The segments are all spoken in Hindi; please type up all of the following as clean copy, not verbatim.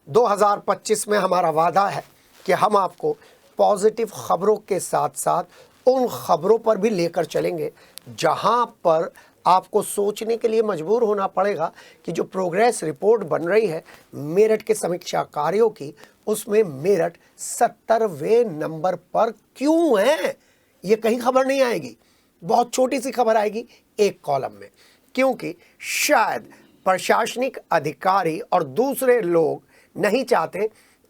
2025 में हमारा वादा है कि हम आपको पॉजिटिव खबरों के साथ साथ उन खबरों पर भी लेकर चलेंगे जहां पर आपको सोचने के लिए मजबूर होना पड़ेगा कि जो प्रोग्रेस रिपोर्ट बन रही है मेरठ के समीक्षा कार्यों की, उसमें मेरठ 70वें नंबर पर क्यों है, ये कहीं खबर नहीं आएगी। बहुत छोटी सी खबर आएगी एक कॉलम में, क्योंकि शायद प्रशासनिक अधिकारी और दूसरे लोग नहीं चाहते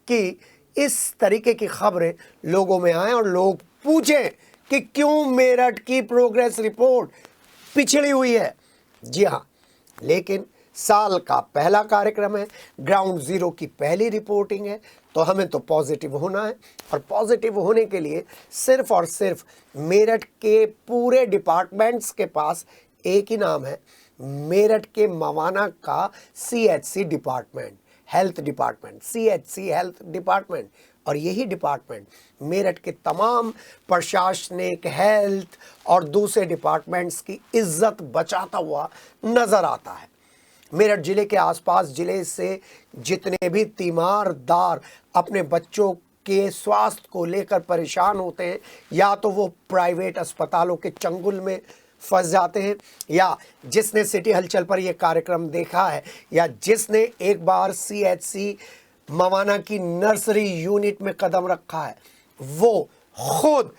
कि इस तरीके की खबरें लोगों में आए और लोग पूछें कि क्यों मेरठ की प्रोग्रेस रिपोर्ट पिछड़ी हुई है। जी हाँ, लेकिन साल का पहला कार्यक्रम है, ग्राउंड जीरो की पहली रिपोर्टिंग है, तो हमें तो पॉजिटिव होना है। और पॉजिटिव होने के लिए सिर्फ और सिर्फ मेरठ के पूरे डिपार्टमेंट्स के पास एक ही नाम है, मेरठ के मवाना का CHC department, health department, CHC health department. और यही डिपार्टमेंट मेरठ के तमाम प्रशासनिक, हेल्थ और दूसरे डिपार्टमेंट्स की इज्जत बचाता हुआ नजर आता है। मेरठ जिले के आसपास जिले से जितने भी तीमारदार अपने बच्चों के स्वास्थ्य को लेकर परेशान होते हैं, या तो वो प्राइवेट अस्पतालों के चंगुल में फंस जाते हैं, या जिसने सिटी हलचल पर यह कार्यक्रम देखा है, या जिसने एक बार CHC मवाना की नर्सरी यूनिट में कदम रखा है, वो खुद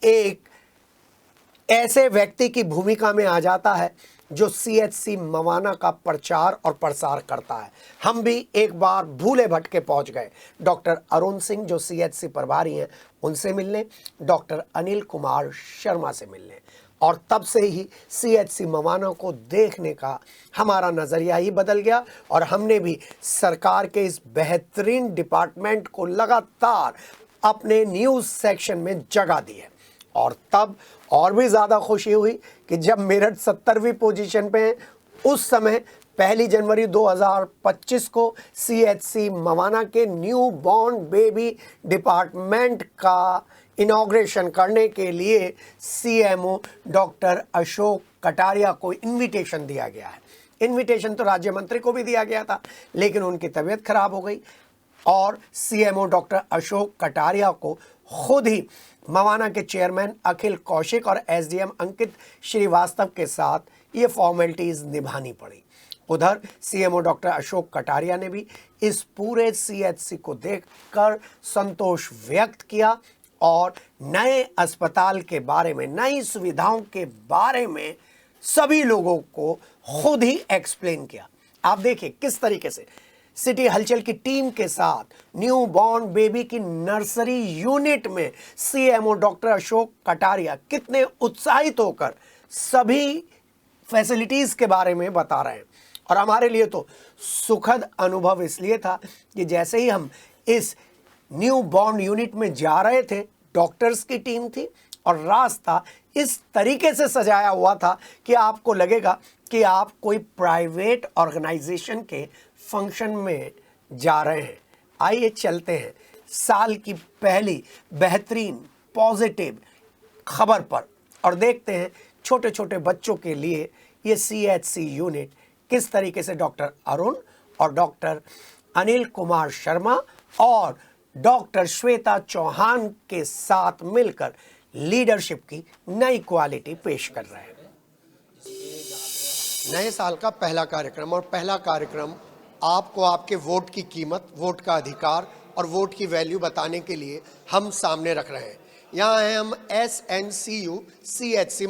एक ऐसे व्यक्ति की भूमिका में आ जाता है जो CHC मवाना का प्रचार और प्रसार करता है। हम भी एक बार भूले भटके पहुंच गए डॉक्टर अरुण सिंह जो CHC प्रभारी हैं उनसे मिलने, डॉक्टर अनिल कुमार शर्मा से मिलने, और तब से ही CHC मवाना को देखने का हमारा नज़रिया ही बदल गया और हमने भी सरकार के इस बेहतरीन डिपार्टमेंट को लगातार अपने न्यूज़ सेक्शन में जगह दी है। और तब और भी ज़्यादा खुशी हुई कि जब मेरठ 70वीं पोजीशन पे है, उस समय 1 जनवरी 2025 को CHC मवाना के न्यू बॉर्न बेबी डिपार्टमेंट का इनॉग्रेशन करने के लिए CMO डॉक्टर अशोक कटारिया को इनविटेशन दिया गया है। इनविटेशन तो राज्य मंत्री को भी दिया गया था, लेकिन उनकी तबीयत खराब हो गई और CMO डॉक्टर अशोक कटारिया को खुद ही मवाना के चेयरमैन अखिल कौशिक और SDM अंकित श्रीवास्तव के साथ ये फॉर्मेलिटीज़ निभानी पड़ी। उधर CMO डॉक्टर अशोक कटारिया ने भी इस पूरे CHC को देखकर संतोष व्यक्त किया और नए अस्पताल के बारे में, नई सुविधाओं के बारे में सभी लोगों को खुद ही एक्सप्लेन किया। आप देखिए किस तरीके से सिटी हलचल की टीम के साथ न्यू बॉर्न बेबी की नर्सरी यूनिट में CMO डॉक्टर अशोक कटारिया कितने उत्साहित होकर सभी फैसिलिटीज़ के बारे में बता रहे हैं। और हमारे लिए तो सुखद अनुभव इसलिए था कि जैसे ही हम इस न्यू बॉर्न यूनिट में जा रहे थे, डॉक्टर्स की टीम थी और रास्ता इस तरीके से सजाया हुआ था कि आपको लगेगा कि आप कोई प्राइवेट ऑर्गेनाइजेशन के फंक्शन में जा रहे हैं। आइए चलते हैं साल की पहली बेहतरीन पॉजिटिव खबर पर और देखते हैं छोटे छोटे बच्चों के लिए ये CHC यूनिट किस तरीके से डॉक्टर अरुण और डॉक्टर अनिल कुमार शर्मा और डॉक्टर श्वेता चौहान के साथ मिलकर लीडरशिप की नई क्वालिटी पेश कर रहे हैं। नए साल का पहला कार्यक्रम, और पहला कार्यक्रम आपको आपके वोट की कीमत, वोट का अधिकार और वोट की वैल्यू बताने के लिए हम सामने रख रहे हैं। यहाँ हैं हम SNCU CHC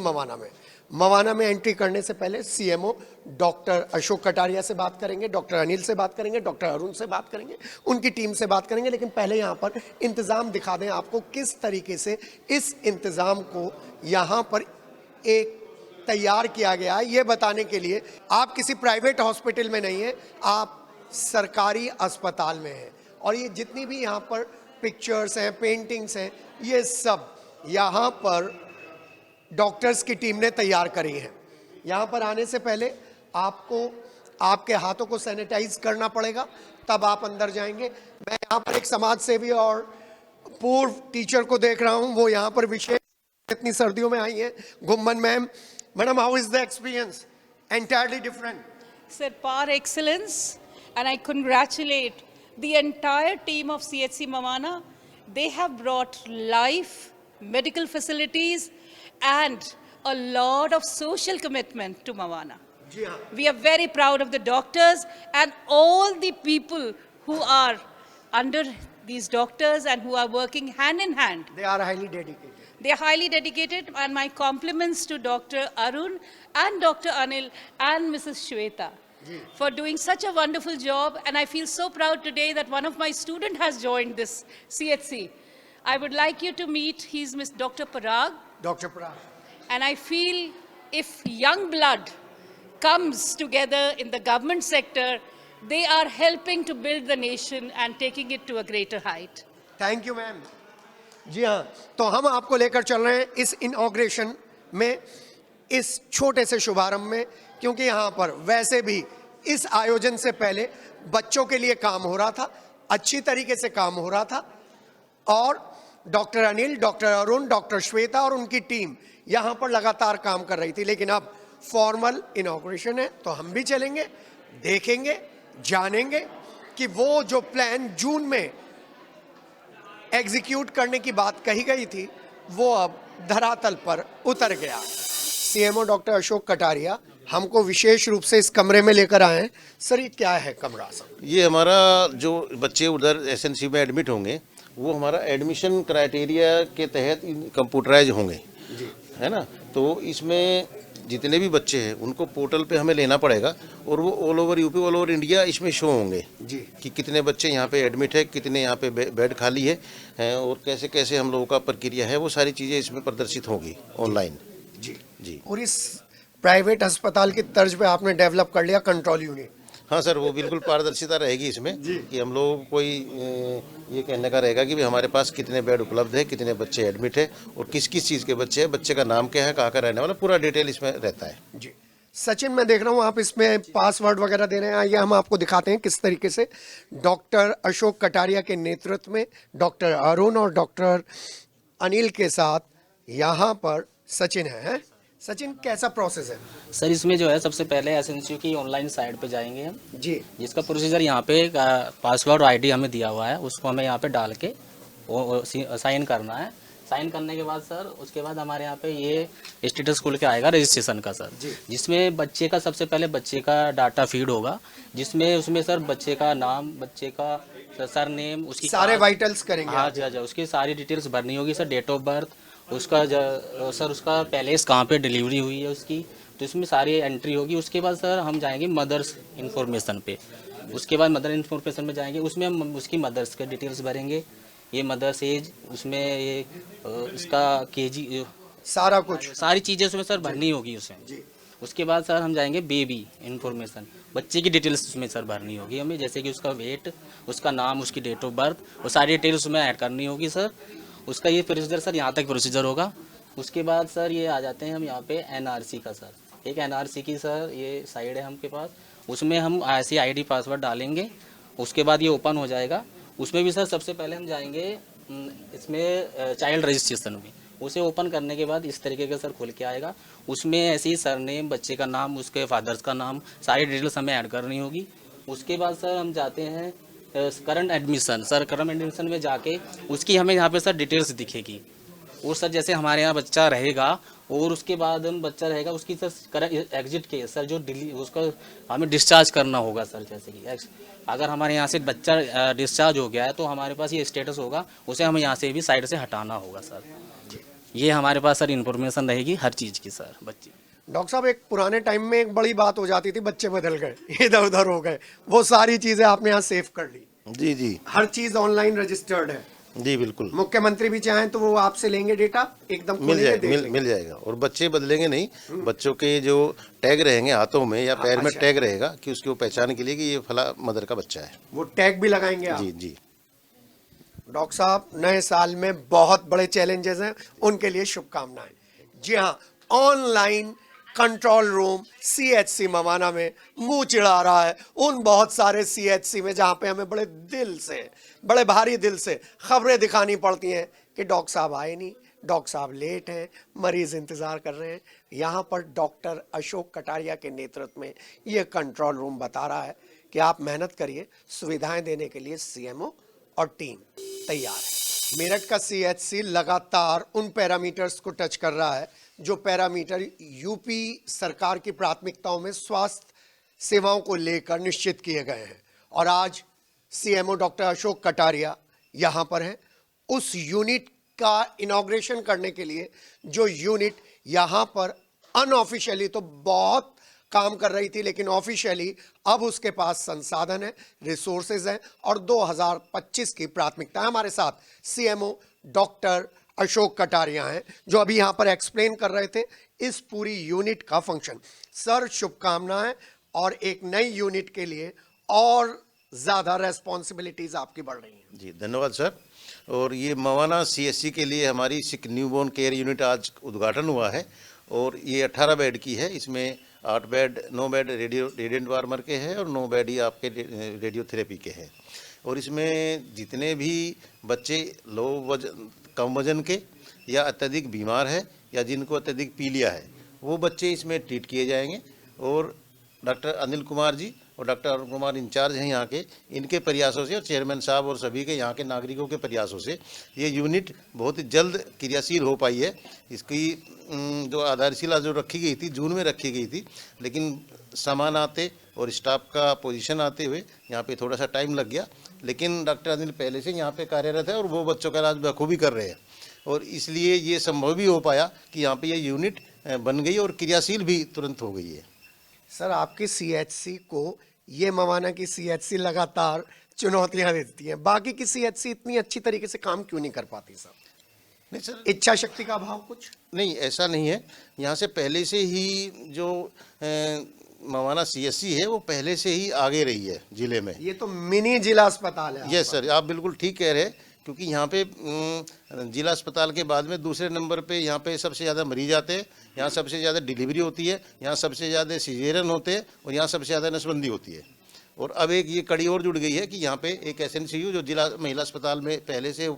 मवाना में एंट्री करने से पहले CMO डॉक्टर अशोक कटारिया से बात करेंगे, डॉक्टर अनिल से बात करेंगे, डॉक्टर अरुण से बात करेंगे, उनकी टीम से बात करेंगे। लेकिन पहले यहाँ पर इंतज़ाम दिखा दें आपको किस तरीके से इस इंतज़ाम को यहाँ पर एक तैयार किया गया है, ये बताने के लिए आप किसी प्राइवेट हॉस्पिटल में नहीं हैं, आप सरकारी अस्पताल में हैं। और ये जितनी भी यहाँ पर पिक्चर्स हैं, पेंटिंग्स हैं, ये सब यहाँ पर डॉक्टर्स की टीम ने तैयार करी है। यहाँ पर आने से पहले आपको आपके हाथों को सैनिटाइज करना पड़ेगा, तब आप अंदर जाएंगे। मैं यहाँ पर एक समाज सेवी और पूर्व टीचर को देख रहा हूँ, वो यहाँ पर विशेष इतनी सर्दियों में आई हैं, Ghumman ma'am. Madam, how is the experience? Entirely different Sir, par excellence, and I congratulate the entire team of CHC Mavana, they have brought life, medical facilities, and a lot of social commitment to Mavana. We are very proud of the doctors and all the people who are under these doctors and who are working hand in hand. They are highly dedicated. They are highly dedicated, and my compliments to Dr. Arun and Dr. Anil and Mrs. Shweta for doing such a wonderful job. And I feel so proud today that one of my students has joined this CHC. I would like you to meet, he's Miss Dr. Parag. Dr. Parag. And I feel if young blood comes together in the government sector, they are helping to build the nation and taking it to a greater height. Thank you ma'am. जी हाँ, तो हम आपको लेकर चल रहे हैं इस इनॉग्रेशन में, इस छोटे से शुभारंभ में, क्योंकि यहाँ पर वैसे भी इस आयोजन से पहले बच्चों के लिए काम हो रहा था, अच्छी तरीके से काम हो रहा था, और doctor Anil, doctor Arun, doctor Shweta और उनकी टीम यहाँ पर लगातार काम कर रही थी। लेकिन अब फॉर्मल इनॉग्रेशन है, तो हम भी चलेंगे, देखेंगे, जानेंगे कि वो जो प्लान जून में एग्जीक्यूट करने की बात कही गई थी वो अब धरातल पर उतर गया। सीएमओ डॉक्टर अशोक कटारिया हमको विशेष रूप से इस कमरे में लेकर आए हैं। सर, ये क्या है कमरा? ये हमारा जो बच्चे उधर एसएनसी में एडमिट होंगे वो हमारा एडमिशन क्राइटेरिया के तहत कंप्यूटराइज होंगे, है ना। तो इसमें जितने भी बच्चे हैं उनको पोर्टल पे हमें लेना पड़ेगा और वो all over UP, all over India इसमें शो होंगे जी कि कितने बच्चे यहाँ पे एडमिट है, कितने यहाँ पे बेड खाली है और कैसे कैसे हम लोगों का प्रक्रिया है, वो सारी चीज़ें इसमें प्रदर्शित होंगी ऑनलाइन। जी जी। और इस प्राइवेट अस्पताल की तर्ज पे आपने डेवलप कर लिया कंट्रोल यूनिट। हाँ सर, वो बिल्कुल पारदर्शिता रहेगी इसमें कि हम लोगों को कोई ये कहने का रहेगा कि भी हमारे पास कितने बेड उपलब्ध है, कितने बच्चे एडमिट है और किस किस चीज़ के बच्चे हैं, बच्चे का नाम क्या है, कहाँ का रहने वाला, पूरा डिटेल इसमें रहता है जी। सचिन, मैं देख रहा हूँ आप इसमें पासवर्ड वगैरह दे रहे हैं, आइए हम आपको दिखाते हैं किस तरीके से डॉक्टर अशोक कटारिया के नेतृत्व में डॉक्टर अरुण और डॉक्टर अनिल के साथ यहाँ पर सचिन है। सचिन, कैसा प्रोसेस है? सर, इसमें जो है सबसे पहले एसएनसीयू की ऑनलाइन साइट पे जाएंगे हम जी, जिसका प्रोसीजर यहाँ पे पासवर्ड और आईडी हमें दिया हुआ है, उसको हमें यहाँ पे डाल के साइन करना है। साइन करने के बाद सर उसके बाद हमारे यहाँ पे ये स्टेटस खुल के आएगा रजिस्ट्रेशन का सर, जिसमें बच्चे का सबसे पहले बच्चे का डाटा फीड होगा, जिसमें उसमें सर बच्चे का नाम, बच्चे का सर नेम, उसकी सारे वाइटल्स करेंगे। हाँ जी, उसकी सारी डिटेल्स भरनी होगी सर, डेट ऑफ बर्थ, उसका सर उसका पैलेस कहाँ पे डिलीवरी हुई है उसकी, तो इसमें सारी एंट्री होगी। उसके बाद सर हम जाएंगे मदर्स इन्फॉर्मेशन पे, उसके बाद मदर इन्फॉर्मेशन में जाएंगे, उसमें हम उसकी मदर्स के डिटेल्स भरेंगे, ये मदर्स एज, उसमें ये इसका केजी, सारा कुछ, सारी चीज़ें उसमें सर भरनी होगी उसमें। उसके बाद सर हम जाएंगे बेबी इन्फॉर्मेशन, बच्चे की डिटेल्स उसमें सर भरनी होगी हमें, जैसे कि उसका वेट, उसका नाम, उसकी डेट ऑफ बर्थ, वो सारी डिटेल्स उसमें ऐड करनी होगी सर। उसका ये प्रोसीजर सर यहाँ तक प्रोसीजर होगा। उसके बाद सर ये आ जाते हैं हम यहाँ पे एनआरसी का सर, एक एनआरसी की सर ये साइड है हमके पास, उसमें हम ऐसी आईडी पासवर्ड डालेंगे, उसके बाद ये ओपन हो जाएगा। उसमें भी सर सबसे पहले हम जाएंगे इसमें चाइल्ड रजिस्ट्रेशन में, उसे ओपन करने के बाद इस तरीके का सर खुल के आएगा। उसमें ऐसे ही सरनेम, बच्चे का नाम, उसके फादर्स का नाम, सारी डिटेल्स हमें ऐड करनी होगी। उसके बाद सर हम जाते हैं current admission, sir current admission में जाके उसकी हमें यहाँ पे सर डिटेल्स दिखेगी। और सर जैसे हमारे यहाँ बच्चा रहेगा और उसके बाद हम बच्चा रहेगा उसकी सर करंट एग्जिट के सर जो उसका हमें डिस्चार्ज करना होगा सर, जैसे कि अगर हमारे यहाँ से बच्चा डिस्चार्ज हो गया है तो हमारे पास ये स्टेटस होगा, उसे हमें यहाँ से भी साइड से हटाना होगा सर। ये हमारे पास सर इन्फॉर्मेशन रहेगी हर चीज़ की सर। बच्चे डॉक्टर साहब, एक पुराने टाइम में एक बड़ी बात हो जाती थी, बच्चे बदल गए, इधर उधर हो गए, वो सारी चीजें आपने यहाँ सेव कर ली। जी जी, हर चीज ऑनलाइन रजिस्टर्ड है। जी बिल्कुल। मुख्यमंत्री भी चाहें तो वो आपसे लेंगे डेटा, एकदम मिल जाएगा और बच्चे बदलेंगे नहीं, बच्चों के जो टैग रहेंगे हाथों में या पैर में टैग रहेगा कि उसकी वो पहचान के लिए कि ये फला मदर का बच्चा है, वो टैग भी लगाएंगे आप? जी जी। डॉक्टर साहब, नए साल में बहुत बड़े चैलेंजेस हैं, उनके लिए शुभकामनाएं। जी हाँ, online control room CHC Mawana में मुंह चिढ़ा रहा है उन बहुत सारे सीएचसी में जहाँ पे हमें बड़े दिल से, बड़े भारी दिल से खबरें दिखानी पड़ती हैं कि डॉक्टर साहब आए नहीं, डॉक्टर साहब लेट हैं, मरीज इंतज़ार कर रहे हैं। यहाँ पर डॉक्टर अशोक कटारिया के नेतृत्व में ये कंट्रोल रूम बता रहा है कि आप मेहनत करिए, सुविधाएं देने के लिए सीएमओ और टीम तैयार है। मेरठ का सीएचसी लगातार उन पैरामीटर्स को टच कर रहा है जो पैरामीटर यूपी सरकार की प्राथमिकताओं में स्वास्थ्य सेवाओं को लेकर निश्चित किए गए हैं। और आज सीएमओ डॉक्टर अशोक कटारिया यहाँ पर हैं। उस यूनिट का इनॉग्रेशन करने के लिए, जो यूनिट यहाँ पर अनऑफिशियली तो बहुत काम कर रही थी, लेकिन ऑफिशियली अब उसके पास संसाधन है, रिसोर्सेज हैं और 2025 की प्राथमिकता है। हमारे साथ सीएमओ डॉक्टर अशोक कटारिया हैं, जो अभी यहाँ पर एक्सप्लेन कर रहे थे इस पूरी यूनिट का फंक्शन। सर, शुभकामनाएं और एक नई यूनिट के लिए और ज़्यादा रेस्पॉन्सिबिलिटीज़ आपकी बढ़ रही हैं। जी धन्यवाद सर। और ये मवाना सीएससी के लिए हमारी सिक न्यूबॉर्न केयर यूनिट आज उद्घाटन हुआ है और ये 18 बेड की है। इसमें 8 बेड 9 बेड रेडिएंट वार्मर के हैं और 9 बेड ही आपके रेडियोथेरेपी के हैं। और इसमें जितने भी बच्चे कम वजन के या अत्यधिक बीमार है या जिनको अत्यधिक पीलिया है, वो बच्चे इसमें ट्रीट किए जाएंगे। और डॉक्टर अनिल कुमार जी और डॉक्टर अरुण कुमार इंचार्ज हैं यहाँ के, इनके प्रयासों से और चेयरमैन साहब और सभी के यहाँ के नागरिकों के प्रयासों से ये यूनिट बहुत ही जल्द क्रियाशील हो पाई है। इसकी जो आधारशिला जो रखी गई थी, जून में रखी गई थी, लेकिन सामान आते और स्टाफ का पोजीशन आते हुए यहाँ पे थोड़ा सा टाइम लग गया। लेकिन डॉक्टर अनिल पहले से यहाँ पे कार्यरत है और वो बच्चों का इलाज बखूबी कर रहे हैं और इसलिए ये संभव भी हो पाया कि यहाँ पे ये यूनिट बन गई और क्रियाशील भी तुरंत हो गई है। सर, आपकी सीएचसी को ये मवाना की सीएचसी लगातार चुनौतियां देती है, बाकी की सीएचसी इतनी अच्छी तरीके से काम क्यों नहीं कर पाती सर? नहीं सर, इच्छा शक्ति का अभाव कुछ नहीं, ऐसा नहीं है। यहाँ से पहले से ही जो मवाना सीएससी है वो पहले से ही आगे रही है जिले में। ये तो मिनी जिला अस्पताल है। यस सर, आप बिल्कुल ठीक कह रहे हैं, क्योंकि यहाँ पे जिला अस्पताल के बाद में दूसरे नंबर पे यहाँ पे सबसे ज़्यादा मरीज आते हैं, यहाँ सबसे ज़्यादा डिलीवरी होती है, यहाँ सबसे ज़्यादा सिजेरियन होते हैं और यहाँ सबसे ज़्यादा नसबंदी होती है। और अब एक ये कड़ी और जुड़ गई है कि यहाँ पे एक एसएनसीयू जो जिला महिला अस्पताल में पहले से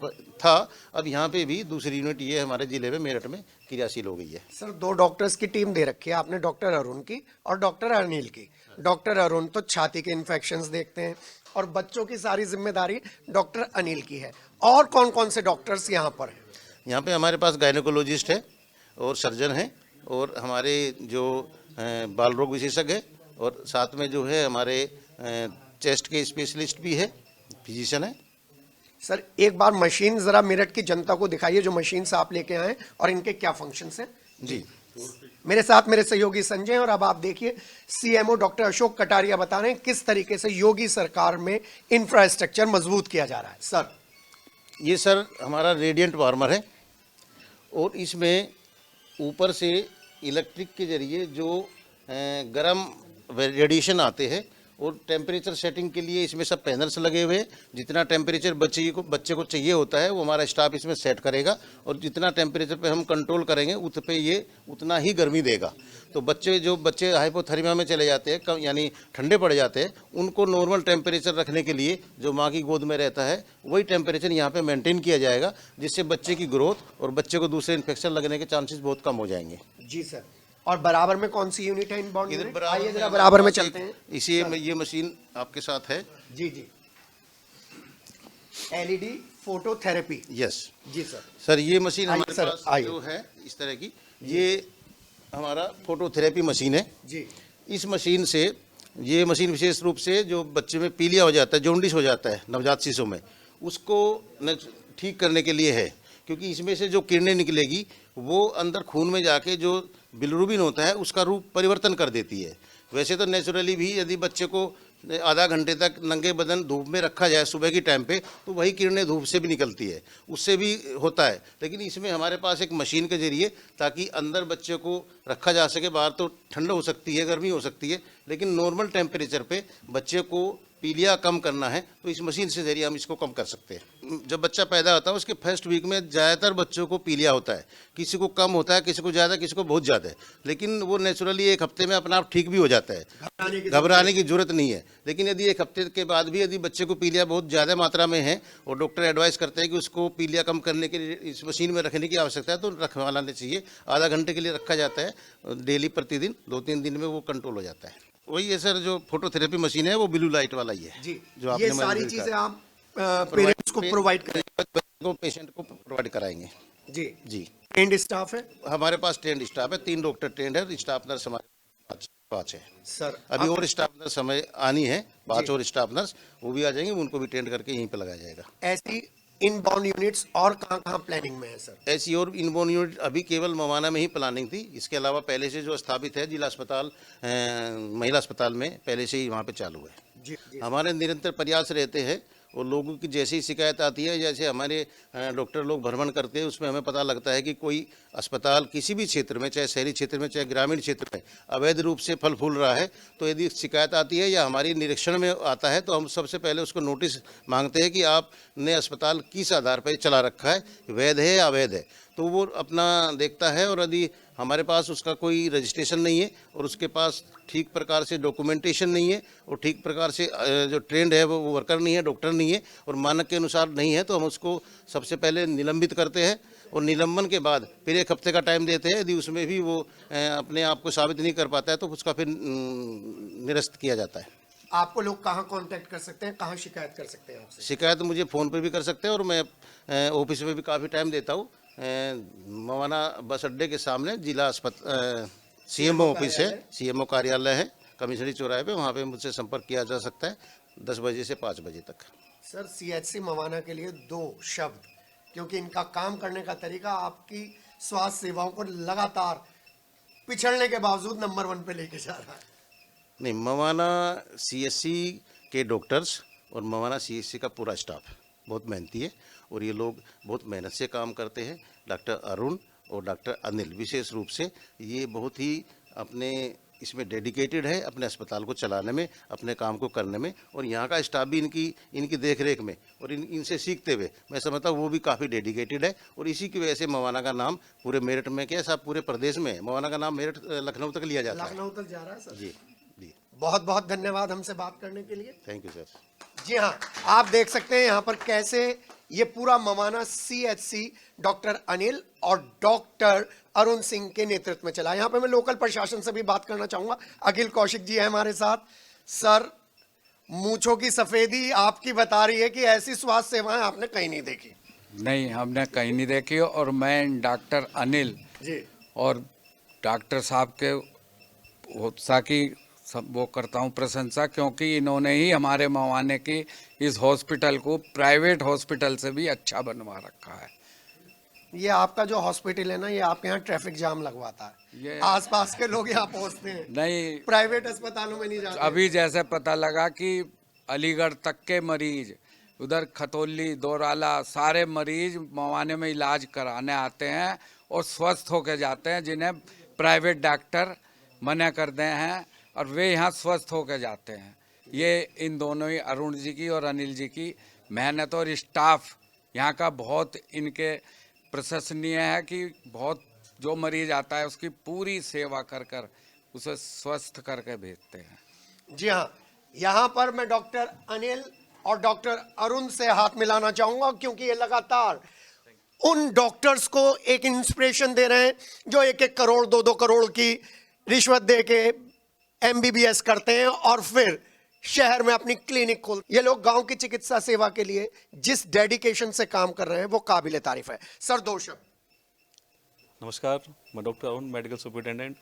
था, अब यहाँ पे भी दूसरी यूनिट ये हमारे जिले में मेरठ में क्रियाशील हो गई है। सर, 2 डॉक्टर्स की टीम दे रखी है आपने, डॉक्टर अरुण की और डॉक्टर अनिल की। डॉक्टर अरुण तो छाती के इन्फेक्शंस देखते हैं और बच्चों की सारी जिम्मेदारी डॉक्टर अनिल की है। और कौन कौन से डॉक्टर्स यहाँ पर हैं? यहाँ पे हमारे पास गायनेकोलॉजिस्ट है और सर्जन हैं और हमारे जो बाल रोग विशेषज्ञ है और साथ में जो है हमारे चेस्ट के स्पेशलिस्ट भी है, फिजिशियन है। सर, एक बार मशीन जरा मेरठ की जनता को दिखाइए, जो मशीन से आप लेके आए और इनके क्या फंक्शंस हैं। जी, मेरे साथ मेरे सहयोगी संजय, और अब आप देखिए सीएमओ डॉक्टर अशोक कटारिया बता रहे हैं किस तरीके से योगी सरकार में इंफ्रास्ट्रक्चर मजबूत किया जा रहा है। सर, ये सर हमारा रेडिएंट वार्मर है और इसमें ऊपर से इलेक्ट्रिक के जरिए जो गर्म रेडिएशन आते हैं और टेम्परेचर सेटिंग के लिए इसमें सब पैनल्स लगे हुए हैं। जितना टेम्परेचर बच्चे को चाहिए होता है वो हमारा स्टाफ इसमें सेट करेगा और जितना टेम्परेचर पे हम कंट्रोल करेंगे उत पे ये उतना ही गर्मी देगा। तो बच्चे हाइपोथर्मिया में चले जाते हैं, कम यानी ठंडे पड़ जाते हैं, उनको नॉर्मल टेम्परेचर रखने के लिए जो माँ की गोद में रहता है वही टेम्परेचर यहाँ पे मेंटेन किया जाएगा, जिससे बच्चे की ग्रोथ और बच्चे को दूसरे इन्फेक्शन लगने के चांसेस बहुत कम हो जाएंगे। जी सर। और बराबर में कौन सी यूनिट है इनबाउंड इधर यूनिट? आइए जरा बराबर में चलते हैं। इसी ये मशीन आपके साथ है। जी जी, एलईडी फोटोथेरेपी। यस जी सर। सर, ये मशीन हमारे सर, पास जो है इस तरह की, ये हमारा फोटोथेरेपी मशीन है। जी। इस मशीन से, ये मशीन विशेष रूप से जो बच्चे में पीलिया हो जाता है, जॉन्डिस हो जाता है नवजात शिशु में, उसको ठीक करने के लिए है, क्योंकि इसमें से जो किरणें निकलेगी वो अंदर खून में जाके जो बिलिरुबिन होता है उसका रूप परिवर्तन कर देती है। वैसे तो नेचुरली भी यदि बच्चे को आधा घंटे तक नंगे बदन धूप में रखा जाए सुबह की टाइम पे, तो वही किरणें धूप से भी निकलती है, उससे भी होता है। लेकिन इसमें हमारे पास एक मशीन के जरिए, ताकि अंदर बच्चे को रखा जा सके, बाहर तो ठंड हो सकती है, गर्मी हो सकती है, लेकिन नॉर्मल टेम्परेचर पे बच्चे को पीलिया कम करना है तो इस मशीन से जरिए हम इसको कम कर सकते हैं। जब बच्चा पैदा होता है उसके फर्स्ट वीक में ज़्यादातर बच्चों को पीलिया होता है, किसी को कम होता है, किसी को ज़्यादा, किसी को बहुत ज़्यादा है, लेकिन वो नेचुरली 1 हफ्ते में अपना आप ठीक भी हो जाता है, घबराने की जरूरत नहीं है। लेकिन यदि 1 हफ्ते के बाद भी यदि बच्चे को पीलिया बहुत ज़्यादा मात्रा में है और डॉक्टर एडवाइस करते हैं कि उसको पीलिया कम करने के लिए इस मशीन में रखने की आवश्यकता है, तो रखवा लाना चाहिए। आधा घंटे के लिए रखा जाता है डेली, प्रतिदिन 2-3 दिन में वो कंट्रोल हो जाता है। वही है सर, जो फोटोथेरेपी मशीन है वो ब्लू लाइट वाला ही है जी, जो आपने ये सारी मंजूरी चीजें का- आप पेरेंट्स को प्रोवाइड करें। को पेशेंट को प्रोवाइड कराएंगे। जी, जी, ट्रेंड स्टाफ है हमारे पास ट्रेंड स्टाफ है, 3 डॉक्टर ट्रेंड है, स्टाफ नर्स हमारे पाँच है। सर। अभी और स्टाफ नर्स समय आनी है, 5 जी। और स्टाफ नर्स वो भी आ जाएंगे, उनको भी ट्रेंड करके यहीं पे लगाया जाएगा। ऐसी इनबाउंड यूनिट्स और कहाँ प्लानिंग में है सर? ऐसी और इनबोर्न यूनिट अभी केवल मवाना में ही प्लानिंग थी, इसके अलावा पहले से जो स्थापित है जिला अस्पताल महिला अस्पताल में पहले से ही वहाँ पे चालू है। जी, जी। हमारे निरंतर प्रयास रहते हैं और लोगों की जैसी शिकायत आती है, जैसे हमारे डॉक्टर लोग भ्रमण करते हैं, उसमें हमें पता लगता है कि कोई अस्पताल किसी भी क्षेत्र में, चाहे शहरी क्षेत्र में चाहे ग्रामीण क्षेत्र में अवैध रूप से फल फूल रहा है, तो यदि शिकायत आती है या हमारी निरीक्षण में आता है तो हम सबसे पहले उसको नोटिस मांगते हैं कि आपने अस्पताल किस आधार पर चला रखा है, वैध है या अवैध है, तो वो अपना देखता है। और यदि हमारे पास उसका कोई रजिस्ट्रेशन नहीं है और उसके पास ठीक प्रकार से डॉक्यूमेंटेशन नहीं है और ठीक प्रकार से जो ट्रेंड है वो वर्कर नहीं है, डॉक्टर नहीं है और मानक के अनुसार नहीं है, तो हम उसको सबसे पहले निलंबित करते हैं और निलंबन के बाद फिर 1 हफ्ते का टाइम देते हैं। यदि उसमें भी वो अपने आप को साबित नहीं कर पाता है तो उसका फिर निरस्त किया जाता है। आपको लोग कहाँ कांटेक्ट कर सकते हैं, कहाँ शिकायत कर सकते हैं आपसे? शिकायत मुझे फ़ोन पर भी कर सकते हैं और मैं ऑफिस में भी काफ़ी टाइम देता हूँ। मवाना बस अड्डे के सामने जिला अस्पताल सीएमओ ऑफिस है, सीएमओ कार्यालय है कमिश्नरी चौराहे पे, वहाँ पे मुझसे संपर्क किया जा सकता है 10 बजे से 5 बजे तक। सर, सीएचसी मवाना के लिए 2 शब्द, क्योंकि इनका काम करने का तरीका आपकी स्वास्थ्य सेवाओं को लगातार पिछड़ने के बावजूद नंबर 1 पे लेके जा रहा है। नहीं, मवाना सीएचसी के डॉक्टर्स और मवाना सीएचसी का पूरा स्टाफ बहुत मेहनती है और ये लोग बहुत मेहनत से काम करते हैं। डॉक्टर अरुण और डॉक्टर अनिल विशेष रूप से ये बहुत ही अपने इसमें डेडिकेटेड है, अपने अस्पताल को चलाने में, अपने काम को करने में, और यहाँ का स्टाफ भी इनकी देख रेख में और इनसे सीखते हुए मैं समझता हूँ वो भी काफ़ी डेडिकेटेड है। और इसी की वजह से मवाना का नाम पूरे मेरठ में, क्या साहब पूरे प्रदेश में मवाना का नाम मेरठ लखनऊ तक लिया जाता है। लखनऊ तक जा रहा है सर। जी जी, बहुत बहुत धन्यवाद हमसे बात करने के लिए। Thank you sir. जी हाँ, आप देख सकते हैं यहाँ पर कैसे ये पूरा मवाना सीएचसी डॉक्टर अनिल और डॉक्टर अरुण सिंह के नेतृत्व में चला। यहाँ पे मैं लोकल प्रशासन से भी बात करना चाहूंगा। अखिल कौशिक जी है हमारे साथ। सर, मूंछों की सफेदी आपकी बता रही है कि ऐसी स्वास्थ्य सेवाएं आपने कहीं नहीं देखी। नहीं, हमने कहीं नहीं देखी और मैं डॉक्टर अनिल जी, और डॉक्टर साहब के उत्साह की वो करता हूँ प्रशंसा, क्योंकि इन्होंने ही हमारे मवाने की इस हॉस्पिटल को प्राइवेट हॉस्पिटल से भी अच्छा बनवा रखा है। ये आपका जो हॉस्पिटल है ना, ये आपके यहाँ ट्रैफिक जाम लगवाता है। ये आसपास के लोग यहाँ पहुँचते हैं, नहीं, प्राइवेट अस्पतालों में नहीं जाते। अभी जैसे पता लगा कि अलीगढ़ तक के मरीज, उधर खतौली, दोराला, सारे मरीज मवाने में इलाज कराने आते हैं और स्वस्थ होकर जाते हैं, जिन्हें प्राइवेट डॉक्टर मना कर दे हैं और वे यहाँ स्वस्थ होकर जाते हैं। ये इन दोनों ही, अरुण जी की और अनिल जी की मेहनत और स्टाफ यहाँ का बहुत इनके प्रशंसनीय है कि बहुत जो मरीज आता है उसकी पूरी सेवा कर कर उसे स्वस्थ करके भेजते हैं। जी हाँ, यहाँ पर मैं डॉक्टर अनिल और डॉक्टर अरुण से हाथ मिलाना चाहूंगा, क्योंकि ये लगातार उन डॉक्टर्स को एक इंस्पिरेशन दे रहे हैं जो 1-1 करोड़ 2-2 करोड़ की रिश्वत दे के एमबीबीएस करते हैं और फिर शहर में अपनी क्लिनिक खोल। ये लोग गांव की चिकित्सा सेवा के लिए जिस डेडिकेशन से काम कर रहे हैं वो काबिले तारीफ है। सर, 2 शब्द। नमस्कार, मैं डॉक्टर अरुण, मेडिकल सुपरिटेंडेंट।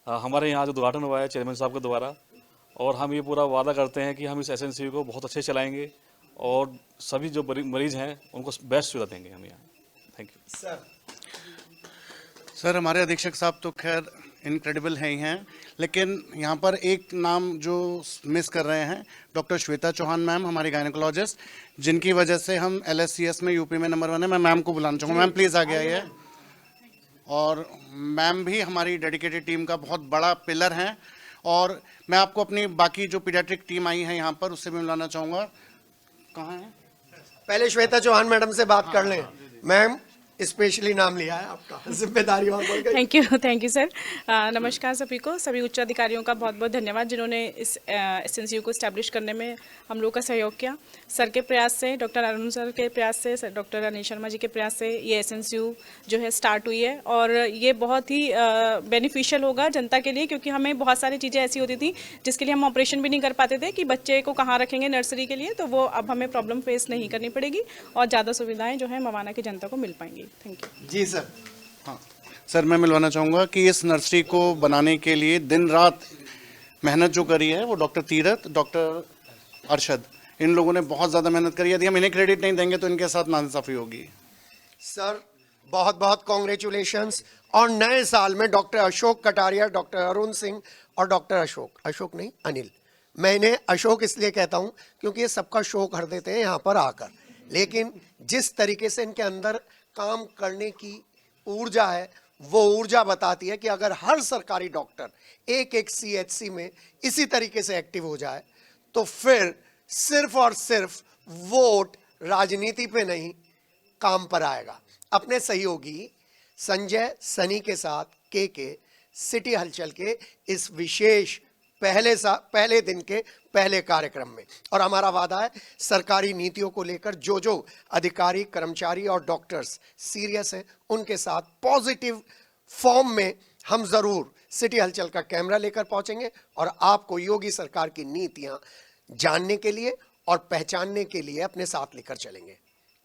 हमारे यहाँ जो उद्घाटन हुआ है चेयरमैन साहब के द्वारा, और हम ये पूरा वादा करते हैं कि हम इस एसएनसीयू को बहुत अच्छे चलाएंगे और सभी जो मरीज हैं उनको बेस्ट सुविधा देंगे हम यहाँ। Thank you sir. हमारे अधीक्षक साहब तो खैर इनक्रेडिबल हैं ही हैं, लेकिन यहाँ पर एक नाम जो मिस कर रहे हैं, डॉक्टर श्वेता चौहान मैम, हमारी गायनेकोलॉजिस्ट, जिनकी वजह से हम LSCS में यूपी में नंबर 1 है। मैं मैम को बुलाना चाहूँगा। मैम प्लीज़ आगे आइए। और मैम भी हमारी डेडिकेटेड टीम का बहुत बड़ा पिलर हैं। और मैं आपको अपनी बाकी जो पीडियाट्रिक टीम आई है यहाँ पर, उससे भी मिलाना चाहूँगा। कहाँ है? पहले श्वेता चौहान मैडम से बात कर लें। मैम, स्पेशली नाम लिया है आपका, जिम्मेदारी और बढ़ गई। Thank you sir. नमस्कार सभी को, सभी उच्च अधिकारियों का बहुत बहुत धन्यवाद जिन्होंने इस SNCU को इस्टेब्लिश करने में हम लोग का सहयोग किया। सर के प्रयास से, डॉक्टर अरुण सर के प्रयास से, डॉक्टर अनिल शर्मा जी के प्रयास से ये SNCU जो है स्टार्ट हुई है और ये बहुत ही बेनिफिशियल होगा जनता के लिए, क्योंकि हमें बहुत सारी चीज़ें ऐसी होती थी जिसके लिए हम ऑपरेशन भी नहीं कर पाते थे कि बच्चे को कहाँ रखेंगे नर्सरी के लिए, तो वो अब हमें प्रॉब्लम फेस नहीं करनी पड़ेगी और ज़्यादा सुविधाएँ जो है मवाना की जनता को मिल पाएंगी। Thank you ji sir. हाँ सर, मैं मिलवाना चाहूँगा कि इस नर्सरी को बनाने के लिए दिन रात मेहनत जो करी है वो डॉक्टर तीरथ, डॉक्टर अरशद, इन लोगों ने बहुत ज़्यादा मेहनत करी है। यदि हम इन्हें क्रेडिट नहीं देंगे तो इनके साथ नाइंसाफ़ी होगी। सर बहुत बहुत कॉन्ग्रेचुलेशंस। और नए साल में डॉक्टर अशोक कटारिया, डॉक्टर अरुण सिंह और डॉक्टर अशोक नहीं अनिल, मैं इन्हें अशोक इसलिए कहता हूं क्योंकि ये सबका शौक हर देते हैं यहाँ पर आकर, लेकिन जिस तरीके से इनके अंदर काम करने की ऊर्जा है वो ऊर्जा बताती है कि अगर हर सरकारी डॉक्टर एक एक CHC में इसी तरीके से एक्टिव हो जाए तो फिर सिर्फ और सिर्फ वोट राजनीति पे नहीं काम पर आएगा। अपने सहयोगी संजय सनी के साथ के सिटी हलचल के इस विशेष पहले दिन के पहले कार्यक्रम में, और हमारा वादा है सरकारी नीतियों को लेकर जो जो अधिकारी, कर्मचारी और डॉक्टर्स सीरियस हैं उनके साथ पॉजिटिव फॉर्म में हम जरूर सिटी हलचल का कैमरा लेकर पहुंचेंगे और आपको योगी सरकार की नीतियां जानने के लिए और पहचानने के लिए अपने साथ लेकर चलेंगे।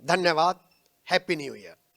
धन्यवाद। Happy new year.